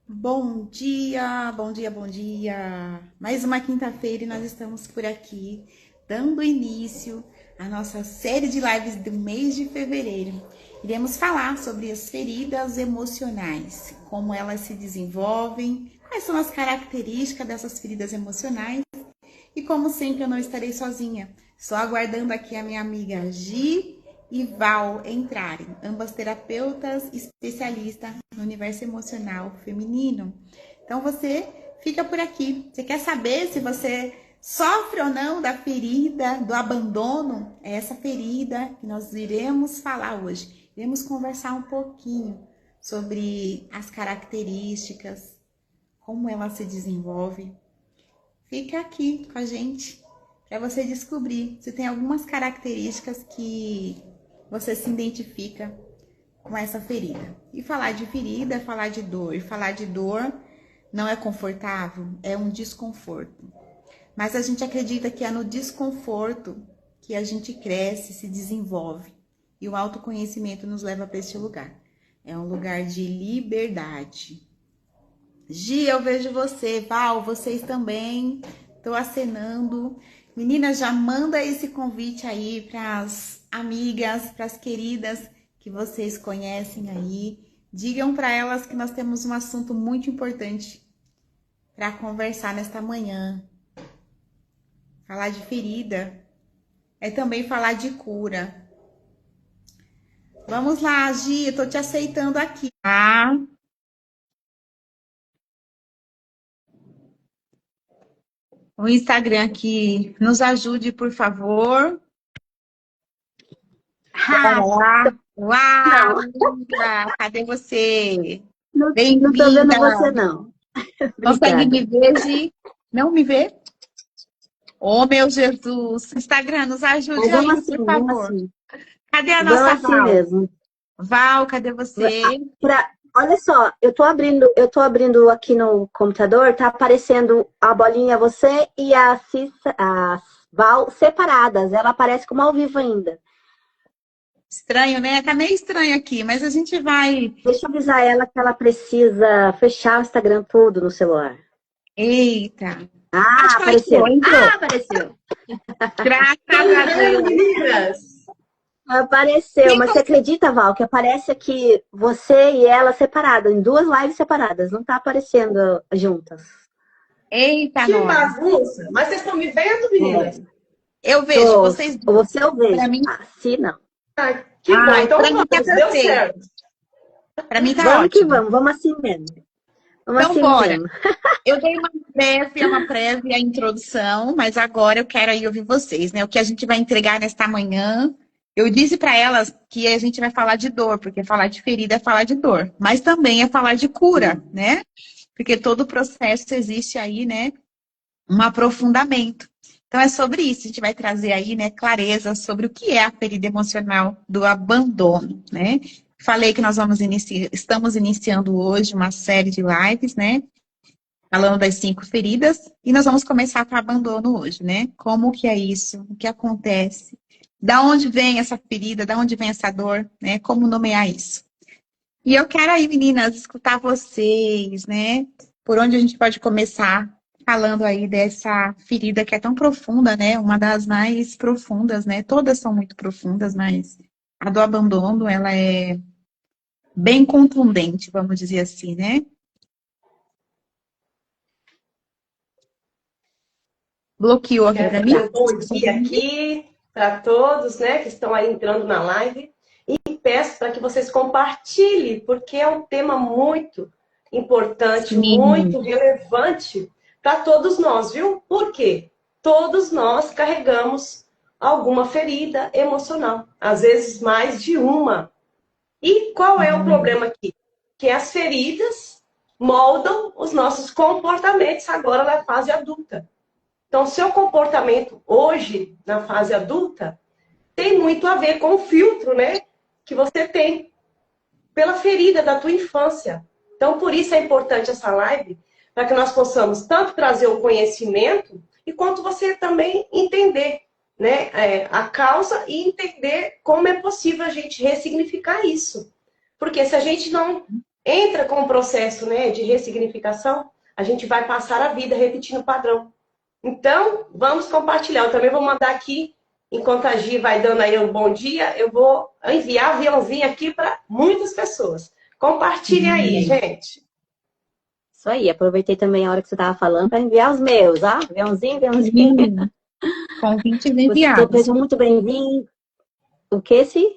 Bom dia, bom dia, bom dia. Mais uma quinta-feira e nós estamos por aqui, dando início à nossa série de lives do mês de fevereiro. Iremos falar sobre as feridas emocionais, como elas se desenvolvem, quais são as características dessas feridas emocionais. E como sempre, eu não estarei sozinha. Só aguardando aqui a minha amiga Gi e Val entrarem, ambas terapeutas especialistas no universo emocional feminino. Então você fica por aqui. Você quer saber se você sofre ou não da ferida, do abandono? É essa ferida que nós iremos falar hoje. Iremos conversar um pouquinho sobre as características, como ela se desenvolve. Fica aqui com a gente para você descobrir se tem algumas características que você se identifica com essa ferida. E falar de ferida é falar de dor. E falar de dor não é confortável, é um desconforto. Mas a gente acredita que é no desconforto que a gente cresce, se desenvolve. E o autoconhecimento nos leva para este lugar. É um lugar de liberdade. Gi, eu vejo você. Val, vocês também. Tô acenando. Meninas, já manda esse convite aí para as amigas, para as queridas que vocês conhecem aí. Digam para elas que nós temos um assunto muito importante para conversar nesta manhã. Falar de ferida é também falar de cura. Vamos lá, Gi, eu tô te aceitando aqui. O Instagram aqui, nos ajude, por favor. Bora lá. Uau, Não, linda! Cadê você? não tô vendo Bem-vinda! você, não. Consegue Obrigada. me ver, Gi? Não me vê? Oh, meu Jesus! Instagram, nos Mas ajude vamos aí, assim, por vamos favor. assim. Cadê a Vamos nossa assim Val? mesmo. Val, cadê você? Olha só, eu tô abrindo aqui no computador, tá aparecendo a bolinha você e a Val separadas. Ela aparece como ao vivo ainda. Estranho, né? Tá meio estranho aqui, mas a gente vai. Deixa eu avisar ela que ela precisa fechar o Instagram tudo no celular. Eita! Acho Ah, que ela entrou, apareceu. Ah, entrou. apareceu. Graças Estão me a vendo, Deus. meninas? Apareceu, Quem mas você acredita, Val, que aparece aqui você e ela separadas, em duas lives separadas, não tá aparecendo juntas. Eita, Que nós! bagunça! Mas vocês estão me vendo, meninas? É, Eu vejo vocês duas. você eu Para vejo. mim, Ah, sim, não. Ah, que bom. ai, Então para mim tá vamos, deu perfeito. certo. Para mim tá ótimo. Vamos assim mesmo. Vamos Então, assim bora. mesmo. Eu dei uma prévia introdução, mas agora eu quero aí ouvir vocês, né? O que a gente vai entregar nesta manhã. Eu disse para elas que a gente vai falar de dor, porque falar de ferida é falar de dor, mas também é falar de cura, né? Porque todo o processo existe aí, né? Um aprofundamento. Então é sobre isso, a gente vai trazer aí, né, clareza sobre o que é a ferida emocional do abandono, né? Falei que nós estamos iniciando hoje uma série de lives, né? Falando das 5 feridas, e nós vamos começar com o abandono hoje, né? Como que é isso? O que acontece? Da onde vem essa ferida? Da onde vem essa dor? Né? Como nomear isso? E eu quero aí, meninas, escutar vocês, né? Por onde a gente pode começar falando aí dessa ferida que é tão profunda, né? Uma das mais profundas, né? Todas são muito profundas, mas a do abandono, ela é bem contundente, vamos dizer assim, né? Bloqueou aqui Quero para dar mim? um bom dia aqui para todos, né, que estão aí entrando na live. E peço para que vocês compartilhem, porque é um tema muito importante, Sim. muito relevante para todos nós, viu? Por quê? Todos nós carregamos alguma ferida emocional, às vezes mais de uma. E qual é o problema aqui? Que as feridas moldam os nossos comportamentos agora na fase adulta. Então, seu comportamento hoje, na fase adulta, tem muito a ver com o filtro, né? Que você tem pela ferida da tua infância. Então, por isso é importante essa live, para que nós possamos tanto trazer o conhecimento, e quanto você também entender, né, a causa e entender como é possível a gente ressignificar isso. Porque se a gente não entra com o processo, né, de ressignificação, a gente vai passar a vida repetindo o padrão. Então, vamos compartilhar. Eu também vou mandar aqui, enquanto a Gi vai dando aí um bom dia, eu vou enviar aviãozinho aqui para muitas pessoas. Compartilhem aí, gente. Isso aí, aproveitei também a hora que você estava falando para enviar os meus, ó. Aviãozinho, aviãozinho. Convites Você enviados. muito bem-vindo. O que esse?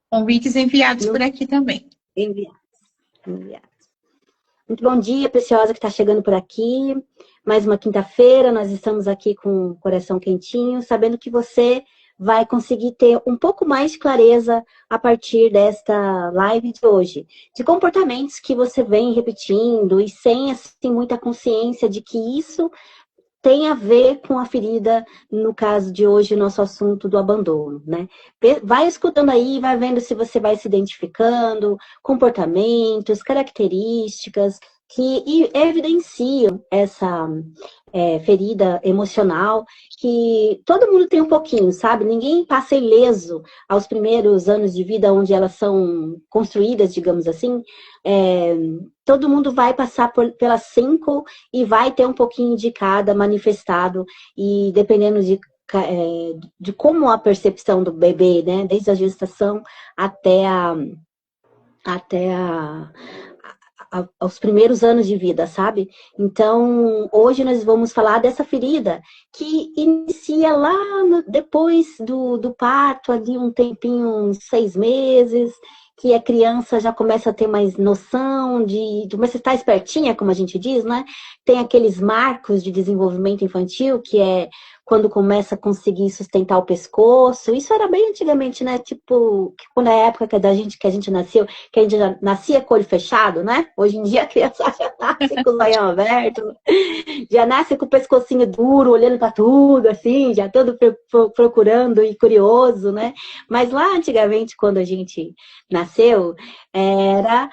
Convites enviados por aqui também. Enviados. Enviados. Muito bom dia, preciosa, que está chegando por aqui. Mais uma quinta-feira, nós estamos aqui com o coração quentinho, sabendo que você vai conseguir ter um pouco mais de clareza a partir desta live de hoje. De comportamentos que você vem repetindo e sem, assim, muita consciência de que isso tem a ver com a ferida, no caso de hoje, nosso assunto do abandono, né? Vai escutando aí, vai vendo se você vai se identificando, comportamentos, características que evidenciam essa ferida emocional, que todo mundo tem um pouquinho, sabe? Ninguém passa ileso aos primeiros anos de vida onde elas são construídas, digamos assim. Todo mundo vai passar pelas 5 e vai ter um pouquinho de cada manifestado, e dependendo de como a percepção do bebê, né? Desde a gestação até aos primeiros anos de vida, sabe? Então, hoje nós vamos falar dessa ferida que inicia lá depois do parto, ali um tempinho, uns 6 meses, que a criança já começa a ter mais noção de começa a estar espertinha, como a gente diz, né? Tem aqueles marcos de desenvolvimento infantil, que é quando começa a conseguir sustentar o pescoço. Isso era bem antigamente, né? Tipo, quando é a época que a gente nasceu, que a gente já nascia com o olho fechado, né? Hoje em dia a criança já nasce com o olhão aberto, já nasce com o pescocinho duro, olhando para tudo, assim, já todo procurando e curioso, né? Mas lá antigamente, quando a gente nasceu, era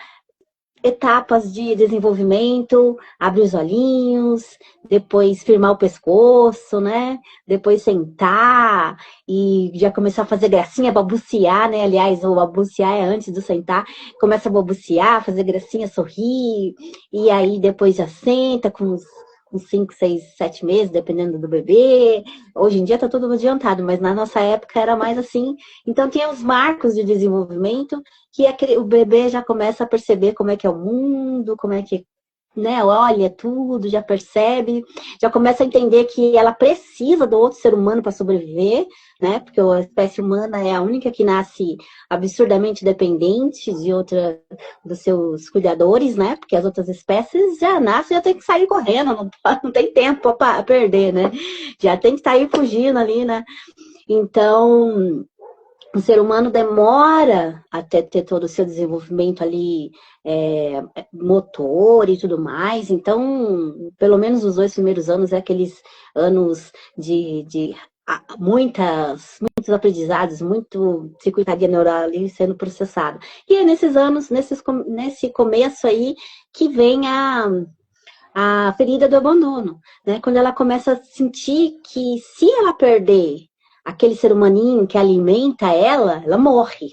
etapas de desenvolvimento, abrir os olhinhos, depois firmar o pescoço, né? Depois sentar e já começar a fazer gracinha, balbuciar, né? Aliás, o balbuciar é antes do sentar. Começa a balbuciar, fazer gracinha, sorrir, e aí depois já senta com uns 5, 6, 7 meses, dependendo do bebê. Hoje em dia tá tudo adiantado, mas na nossa época era mais assim. Então tinha os marcos de desenvolvimento que o bebê já começa a perceber como é que é o mundo, como é que, né, olha tudo, já percebe, já começa a entender que ela precisa do outro ser humano para sobreviver, né? Porque a espécie humana é a única que nasce absurdamente dependente dos seus cuidadores, né? Porque as outras espécies já nascem, já tem que sair correndo, não tem tempo para perder, né? Já tem que sair fugindo ali, né? Então, o ser humano demora até ter todo o seu desenvolvimento ali, motor e tudo mais. Então, pelo menos os 2 primeiros anos é aqueles anos de muitos aprendizados, muito circuitaria neural ali sendo processada. E é nesses anos, nesse começo aí, que vem a ferida do abandono, né? Quando ela começa a sentir que se ela perder aquele ser humaninho que alimenta ela morre.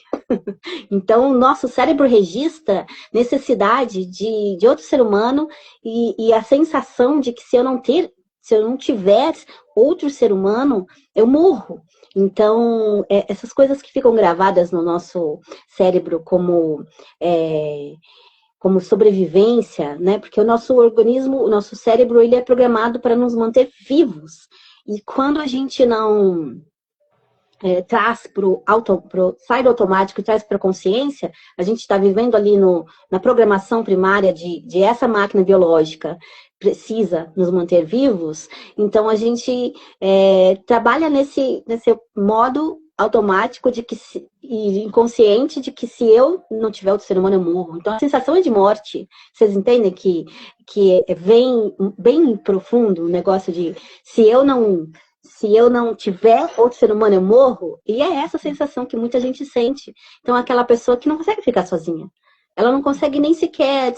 Então, o nosso cérebro registra necessidade de outro ser humano e a sensação de que se eu não tiver outro ser humano, eu morro. Então, essas coisas que ficam gravadas no nosso cérebro como sobrevivência, né? Porque o nosso organismo, o nosso cérebro, ele é programado para nos manter vivos. E quando a gente não traz sai do automático e traz para a consciência, a gente está vivendo ali na programação primária de essa máquina biológica precisa nos manter vivos, então a gente trabalha nesse modo automático e inconsciente de que se eu não tiver outro ser humano, eu morro. Então a sensação é de morte. Vocês entendem que vem bem profundo o negócio de se eu não tiver outro ser humano, eu morro. E é essa sensação que muita gente sente. Então, aquela pessoa que não consegue ficar sozinha. Ela não consegue nem sequer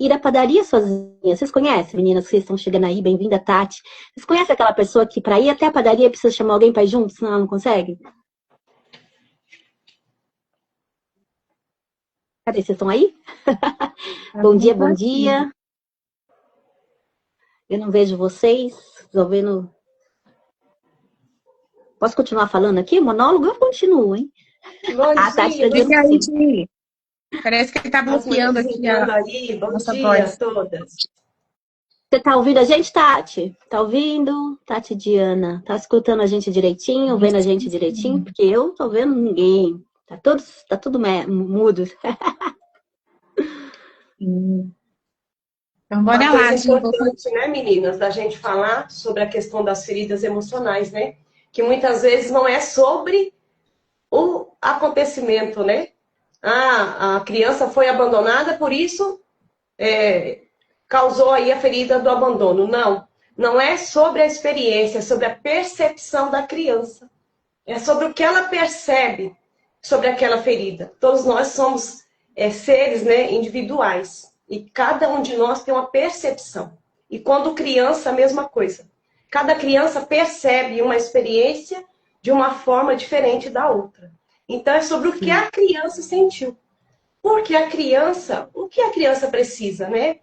ir à padaria sozinha. Vocês conhecem, meninas, que vocês estão chegando aí? Bem-vinda, Tati. Vocês conhecem aquela pessoa que para ir até a padaria precisa chamar alguém para ir junto, senão ela não consegue? Cadê? Vocês estão aí? Bom dia, bom dia. Eu não vejo vocês. Estou vendo. Posso continuar falando aqui? Monólogo? Eu continuo, hein? Bom A Tati dia, está dizendo que sim. Parece que ele tá as bloqueando mulheres aqui entrando a aí. Bom nossa dia a voz. todas. Você tá ouvindo a gente, Tati? Tá ouvindo? Tati Diana. Tá escutando a gente direitinho? Vendo a gente direitinho? Porque eu não tô vendo ninguém. Tá tudo mudo. Então, Uma bora coisa lá, Gi. importante, né, meninas, da gente falar sobre a questão das feridas emocionais, né? Que muitas vezes não é sobre o acontecimento, né? Ah, a criança foi abandonada, por isso causou aí a ferida do abandono. Não, não é sobre a experiência, é sobre a percepção da criança. É sobre o que ela percebe sobre aquela ferida. Todos nós somos seres, né, individuais. E cada um de nós tem uma percepção. E quando criança, a mesma coisa. Cada criança percebe uma experiência de uma forma diferente da outra. Então é sobre o que a criança sentiu. Porque a criança, o que a criança precisa, né?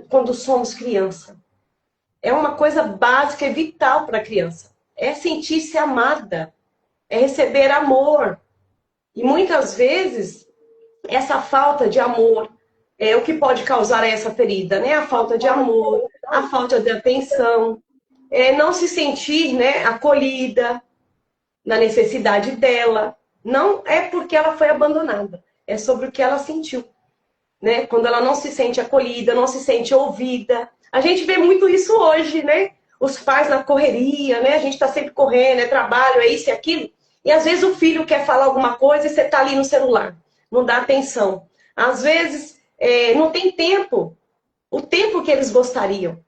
Quando somos criança. É uma coisa básica e vital para a criança. É sentir-se amada. É receber amor. E muitas vezes, essa falta de amor é o que pode causar essa ferida, né? A falta de amor, a falta de atenção, não se sentir, né, acolhida na necessidade dela. Não é porque ela foi abandonada, é sobre o que ela sentiu, né? Quando ela não se sente acolhida, não se sente ouvida. A gente vê muito isso hoje, né? Os pais na correria, né? A gente está sempre correndo, é trabalho, é isso e aquilo. E às vezes o filho quer falar alguma coisa e você está ali no celular, não dá atenção. Às vezes não tem tempo, o tempo que eles gostariam,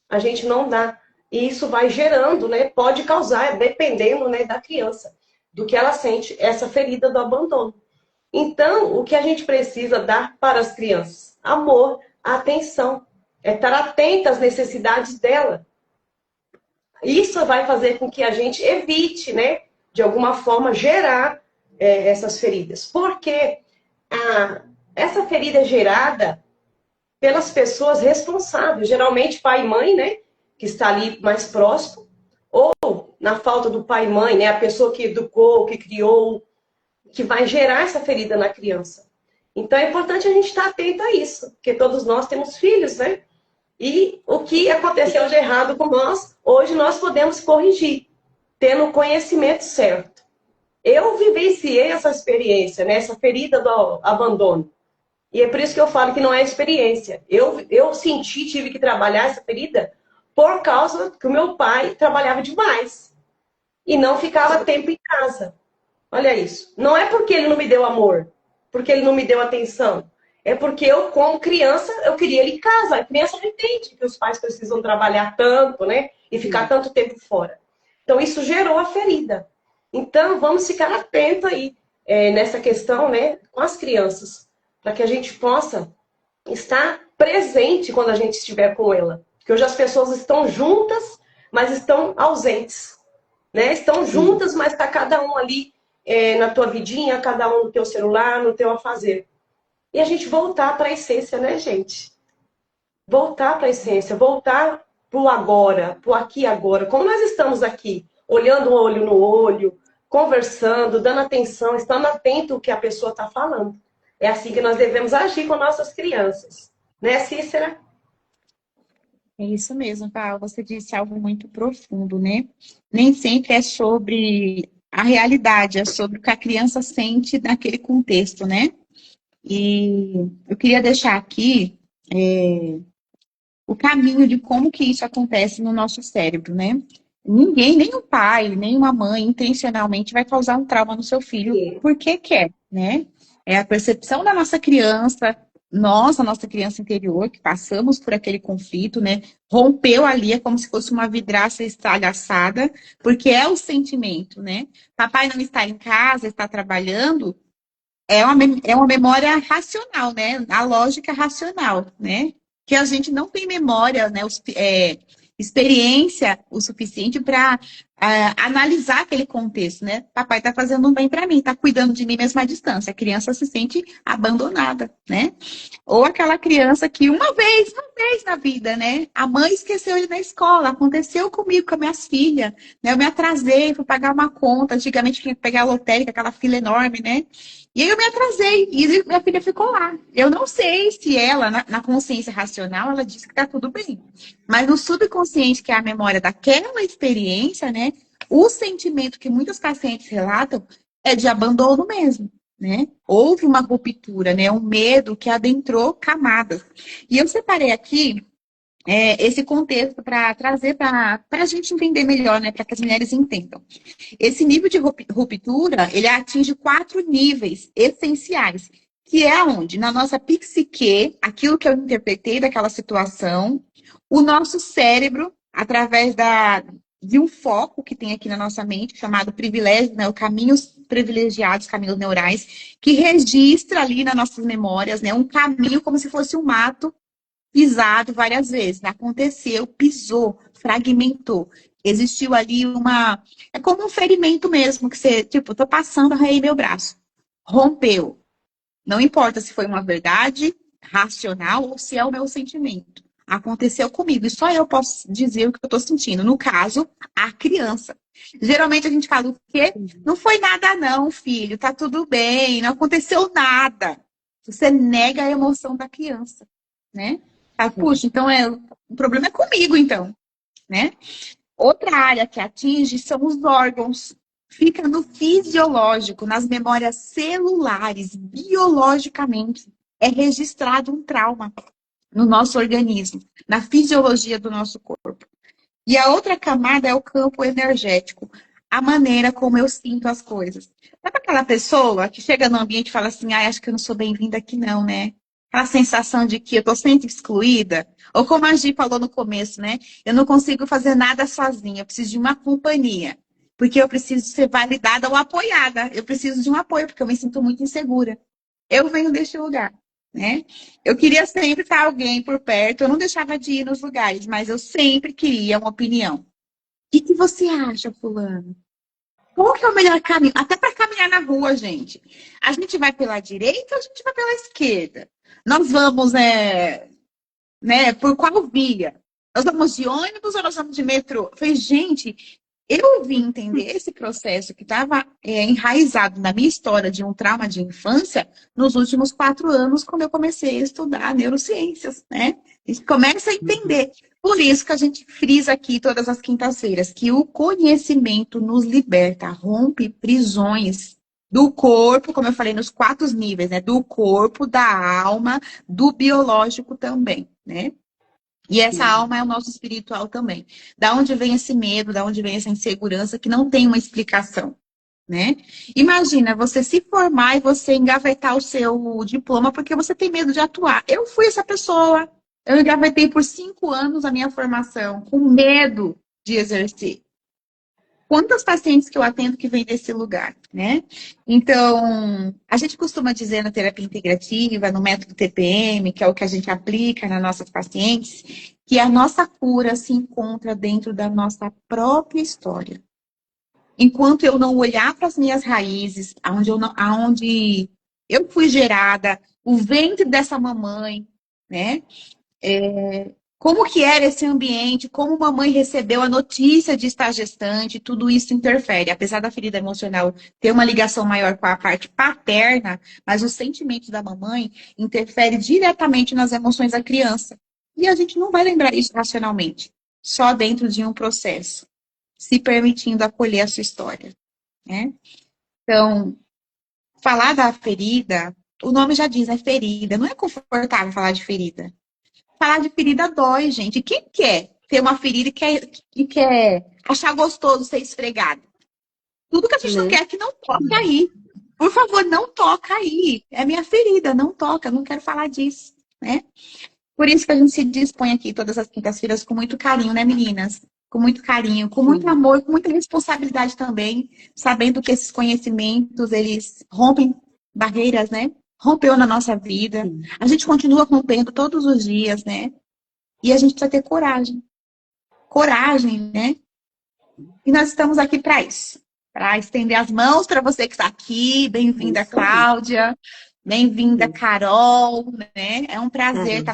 a gente não dá. E isso vai gerando, né? Pode causar, dependendo, né, da criança, do que ela sente, essa ferida do abandono. Então, o que a gente precisa dar para as crianças? Amor, atenção, é estar atenta às necessidades dela. Isso vai fazer com que a gente evite, né, de alguma forma, gerar essas feridas. Porque essa ferida é gerada pelas pessoas responsáveis, geralmente pai e mãe, né, que está ali mais próximo, ou na falta do pai e mãe, né, a pessoa que educou, que criou, que vai gerar essa ferida na criança. Então é importante a gente estar atento a isso, porque todos nós temos filhos, né? E o que aconteceu de errado com nós, hoje nós podemos corrigir, tendo o conhecimento certo. Eu vivenciei essa experiência, né? Essa ferida do abandono. E é por isso que eu falo que não é experiência. Eu senti, tive que trabalhar essa ferida por causa que o meu pai trabalhava demais. E não ficava tempo em casa. Olha isso. Não é porque ele não me deu amor, porque ele não me deu atenção. É porque eu, como criança, eu queria ele em casa. A criança não entende que os pais precisam trabalhar tanto, né? E ficar tanto tempo fora. Então, isso gerou a ferida. Então, vamos ficar atento aí nessa questão, né? Com as crianças. Para que a gente possa estar presente quando a gente estiver com ela. Porque hoje as pessoas estão juntas, mas estão ausentes. Né? Estão juntas, mas está cada um ali na tua vidinha, cada um no teu celular, no teu afazer. E a gente voltar para a essência, né, gente? Voltar para a essência, voltar para o agora, para o aqui e agora. Como nós estamos aqui, olhando um olho no olho, conversando, dando atenção, estando atento ao que a pessoa está falando. É assim que nós devemos agir com nossas crianças. Né, Cícera? É isso mesmo, Paulo. Você disse algo muito profundo, né? Nem sempre é sobre a realidade, é sobre o que a criança sente naquele contexto, né? E eu queria deixar aqui o caminho de como que isso acontece no nosso cérebro, né? Ninguém, nem o pai, nem uma mãe, intencionalmente vai causar um trauma no seu filho porque quer, né? É a percepção da nossa criança, nós, a nossa criança interior, que passamos por aquele conflito, né? Rompeu ali, é como se fosse uma vidraça estalhaçada, porque é o sentimento, né? Papai não está em casa, está trabalhando, é uma memória racional, né? A lógica racional, né? Que a gente não tem memória, né? Experiência o suficiente para analisar aquele contexto, né? Papai tá fazendo um bem para mim, tá cuidando de mim mesmo à distância. A criança se sente abandonada, né? Ou aquela criança que uma vez na vida, né? A mãe esqueceu ele na escola, aconteceu comigo, com as minhas filhas, né? Eu me atrasei, fui pagar uma conta, antigamente tinha que pegar a lotérica, aquela fila enorme, né? E aí eu me atrasei e minha filha ficou lá. Eu não sei se ela, na consciência racional, ela disse que tá tudo bem. Mas no subconsciente, que é a memória daquela experiência, né? O sentimento que muitos pacientes relatam é de abandono mesmo, né? Houve uma ruptura, né? Um medo que adentrou camadas. E eu separei aqui esse contexto para trazer para a gente entender melhor, né? Para que as mulheres entendam. Esse nível de ruptura, ele atinge 4 níveis essenciais, que é onde? Na nossa psique, aquilo que eu interpretei daquela situação, o nosso cérebro, através de um foco que tem aqui na nossa mente, chamado privilégio, né, os caminhos privilegiados, caminhos neurais, que registra ali nas nossas memórias, né, um caminho como se fosse um mato pisado várias vezes. Aconteceu, pisou, fragmentou. Existiu ali uma... É como um ferimento mesmo, que você, tipo, tô passando, arranhei meu braço. Rompeu. Não importa se foi uma verdade racional ou se é o meu sentimento. Aconteceu comigo. E só eu posso dizer o que eu estou sentindo. No caso, a criança. Geralmente a gente fala o quê? Não foi nada não, filho. Tá tudo bem. Não aconteceu nada. Você nega a emoção da criança, né? Puxa, então o problema é comigo, então, né? Outra área que atinge são os órgãos. Fica no fisiológico, nas memórias celulares, biologicamente. É registrado um trauma no nosso organismo, na fisiologia do nosso corpo. E a outra camada é o campo energético, a maneira como eu sinto as coisas. Sabe aquela pessoa que chega no ambiente e fala assim, acho que eu não sou bem-vinda aqui não, né? Aquela sensação de que eu tô sempre excluída. Ou como a Gi falou no começo, né? Eu não consigo fazer nada sozinha, eu preciso de uma companhia. Porque eu preciso ser validada ou apoiada. Eu preciso de um apoio, porque eu me sinto muito insegura. Eu venho deste lugar, né? Eu queria sempre estar alguém por perto, eu não deixava de ir nos lugares, mas eu sempre queria uma opinião. O que você acha, fulano? Qual que é o melhor caminho? Até para caminhar na rua, gente. A gente vai pela direita ou a gente vai pela esquerda? Nós vamos, por qual via? Nós vamos de ônibus ou nós vamos de metrô? Eu falei, gente, eu vim entender esse processo que estava enraizado na minha história de um trauma de infância nos últimos 4 anos, quando eu comecei a estudar neurociências, né? A gente começa a entender. Por isso que a gente frisa aqui todas as quintas-feiras, que o conhecimento nos liberta, rompe prisões do corpo, como eu falei, nos 4 níveis, né? Do corpo, da alma, do biológico também, né? E essa alma é o nosso espiritual também. Da onde vem esse medo, da onde vem essa insegurança que não tem uma explicação, né? Imagina você se formar e você engavetar o seu diploma porque você tem medo de atuar. Eu fui essa pessoa. Eu engavetei por 5 anos a minha formação, com medo de exercer. Quantas pacientes que eu atendo que vêm desse lugar, né? Então, a gente costuma dizer na terapia integrativa, no método TPM, que é o que a gente aplica nas nossas pacientes, que a nossa cura se encontra dentro da nossa própria história. Enquanto eu não olhar para as minhas raízes, aonde eu fui gerada, o ventre dessa mamãe, né? Como que era esse ambiente, como mamãe recebeu a notícia de estar gestante, tudo isso interfere. Apesar da ferida emocional ter uma ligação maior com a parte paterna, mas os sentimentos da mamãe interferem diretamente nas emoções da criança. E a gente não vai lembrar isso racionalmente, só dentro de um processo, se permitindo acolher a sua história, né? Então, falar da ferida, o nome já diz, é ferida. Não é confortável falar de ferida. Falar de ferida dói, gente. Quem quer ter uma ferida e quer achar gostoso ser esfregado? Tudo que a gente não quer é que não toque aí. Por favor, não toca aí. É minha ferida, não toca, não quero falar disso, né? Por isso que a gente se dispõe aqui todas as quintas-feiras com muito carinho, né, meninas? Com muito carinho, com muito amor, com muita responsabilidade também, sabendo que esses conhecimentos, eles rompem barreiras, né? Rompeu na nossa vida. A gente continua rompendo todos os dias, né? E a gente precisa ter coragem. Coragem, né? E nós estamos aqui para isso, para estender as mãos para você que está aqui. Bem-vinda, Isso aí. Cláudia. Bem-vinda, Carol, né? É um prazer estar